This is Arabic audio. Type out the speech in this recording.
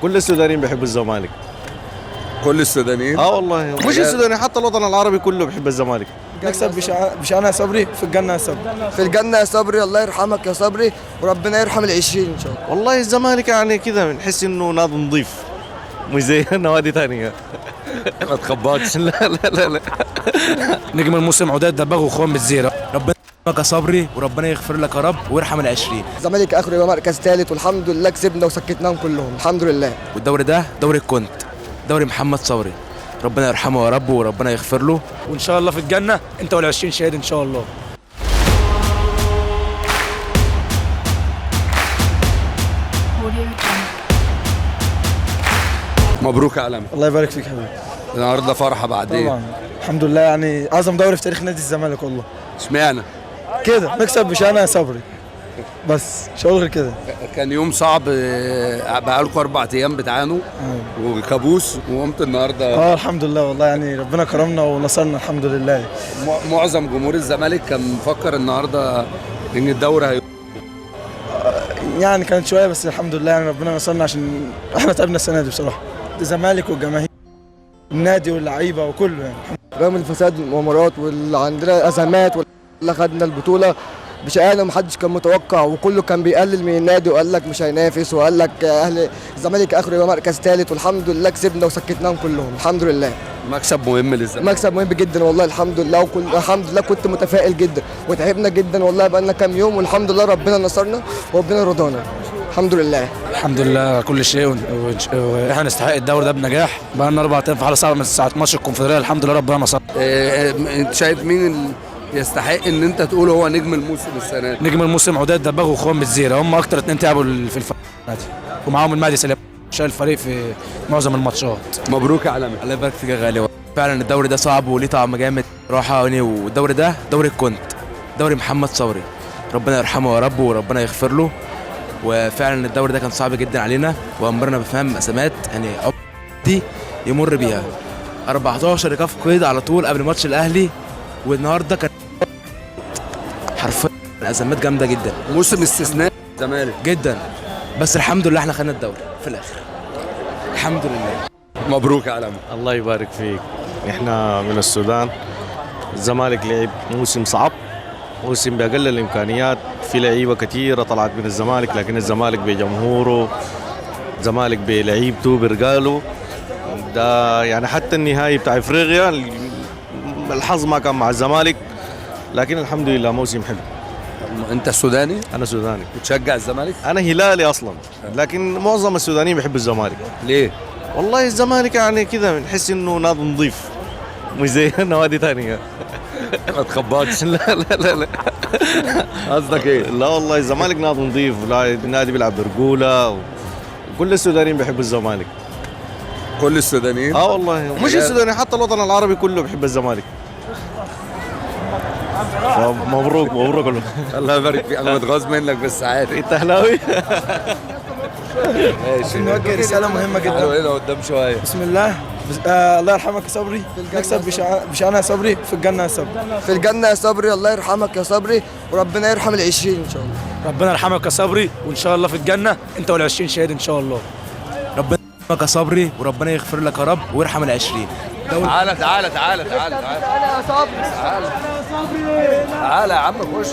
كل السودانيين بيحبوا الزمالك. كل السودانيين؟ والله مش السوداني، حتى الوطن العربي كله بيحب الزمالك. نكسب بشأن يا صبري، في الجنة يا صبري. في الجنة يا صبري، الله يرحمك يا صبري، وربنا يرحم العشرين إن شاء الله. والله الزمالك يعني كده بنحس إنه نادي نظيف، مش زي نوادي ثانية. ما تخبطش. لا لا لا لا. نجم الموسم عداد دباغ واخوان بالزيرة. ربنا يرحمك يا صبري، وربنا يغفر لك يا رب ويرحم العشرين. الزمالك آخره يبقى مركز ثالث، والحمد لله كسبنا وسكتناهم كلهم، الحمد لله. والدوري ده دوري الكونت، دوري محمد صبري، ربنا يرحمه يا رب وربنا يغفر له، وإن شاء الله في الجنة أنت وال20 شهيد إن شاء الله. مبروك يا علم. الله يبارك فيك حبيبي. النهارده فرحه بعدين. طبعا الحمد لله، يعني أعظم دوري في تاريخ نادي الزمالك والله. اشمعنى؟ كده نكسب بشأن يا صبري، بس مش هقول غير كده. كان يوم صعب، بقالكم 4 ايام بتعانوا وكابوس، وقمت النهارده. الحمد لله والله، يعني ربنا كرمنا ونصرنا الحمد لله. معظم جمهور الزمالك كان مفكر النهارده ان الدوري يعني كانت شويه، بس الحمد لله يعني ربنا نصرنا، عشان احنا تعبنا السنه دي بصراحه. الزمالك والجماهير، النادي واللعيبه وكله يعني. رغم الفساد والمؤامرات واللي عندنا ازمات واللي خدنا البطوله بشقانا، ومحدش كان متوقع، وكله كان بيقلل من النادي وقال لك مش هينافس، وقال لك اهل الزمالك اخره يبقى مركز ثالث، والحمد لله كسبنا وسكتناهم كلهم، الحمد لله. مكسب مهم للزمالك. مكسب مهم جدا والله، الحمد لله. الحمد لله كنت متفائل جدا، وتعبنا جدا والله، بقى لنا كام يوم، والحمد لله ربنا نصرنا وربنا رضانا، الحمد لله. الحمد لله كل شيء، واحنا نستحق الدوري ده بنجاح. بقى لنا 4 ايام في حاله صعبه من ساعه ماتش الكونفدراليه، الحمد لله ربنا نصرنا. انت شايف مين يستحق ان انت تقول هو نجم الموسم السنه دي؟ نجم الموسم عداد دباغ واخوان بالزيرة، هم اكتر 2 تعبوا في الفريق، ومعاهم المهدي سليم شايل الفريق في معظم الماتشات. مبروك يا علمي. الله يبارك فيك يا غالي. فعلا الدوري ده صعب وليه طعم جامد راحه يعني، والدوري ده دوري الكونت، دوري محمد صبري، ربنا يرحمه يا رب وربنا يغفر له. وفعلا الدوري ده كان صعب جدا علينا، وامرنا بفهم ازمات يعني دي يمر بيها. 14 ايقاف قيد على طول قبل ماتش الاهلي، والنهارده كان حرفيا ازمات جامده جدا. موسم استثنائي الزمالك جدا، بس الحمد لله احنا خدنا الدوري في الاخر، الحمد لله. مبروك يا علمي. الله يبارك فيك. احنا من السودان، الزمالك لعب موسم صعب، موسم بأقل الإمكانيات، في لعيبة كثيرة طلعت من الزمالك، لكن الزمالك بجمهوره، الزمالك بلعيبته برجاله ده، يعني حتى النهائي بتاع افريقيا الحظ ما كان مع الزمالك، لكن الحمد لله موسم حلو. انت سوداني؟ انا سوداني. بتشجع الزمالك؟ انا هلالي اصلا، لكن معظم السودانيين بيحبوا الزمالك. ليه؟ والله الزمالك يعني كده بنحس انه نادي نظيف، مش زي نوادي ثانيه. ما تخبطش. لا لا لا لا. قصدك ايه؟ لا والله الزمالك نادي نظيف، نادي بيلعب برجوله، وكل السودانيين بيحبوا الزمالك. كل السودانيين؟ والله مش السوداني، حتى الوطن العربي كله بيحب الزمالك. مبروك مبروك. الله يبارك فيك، انا متغاظ منك بس عادي. انت اهلاوي؟ ماشي. نوجه رساله مهمه جدا. تعالوا هنا قدام شويه. بسم الله. الله يرحمك يا صبري، نكسب بشأن يا صبري، في الجنة يا صبري. في الجنة يا صبري، الله يرحمك يا صبري، وربنا يرحم العشرين إن شاء الله. ربنا يرحمك يا صبري، وان شاء الله في الجنه انت وال20 شهيد ان شاء الله. ربنا يرحمك يا صبري، وربنا يغفر لك يا رب ويرحم العشرين. تعالى تعالى تعالى تعالى تعالى. أنا يا صبري. تعالى يا عم خش.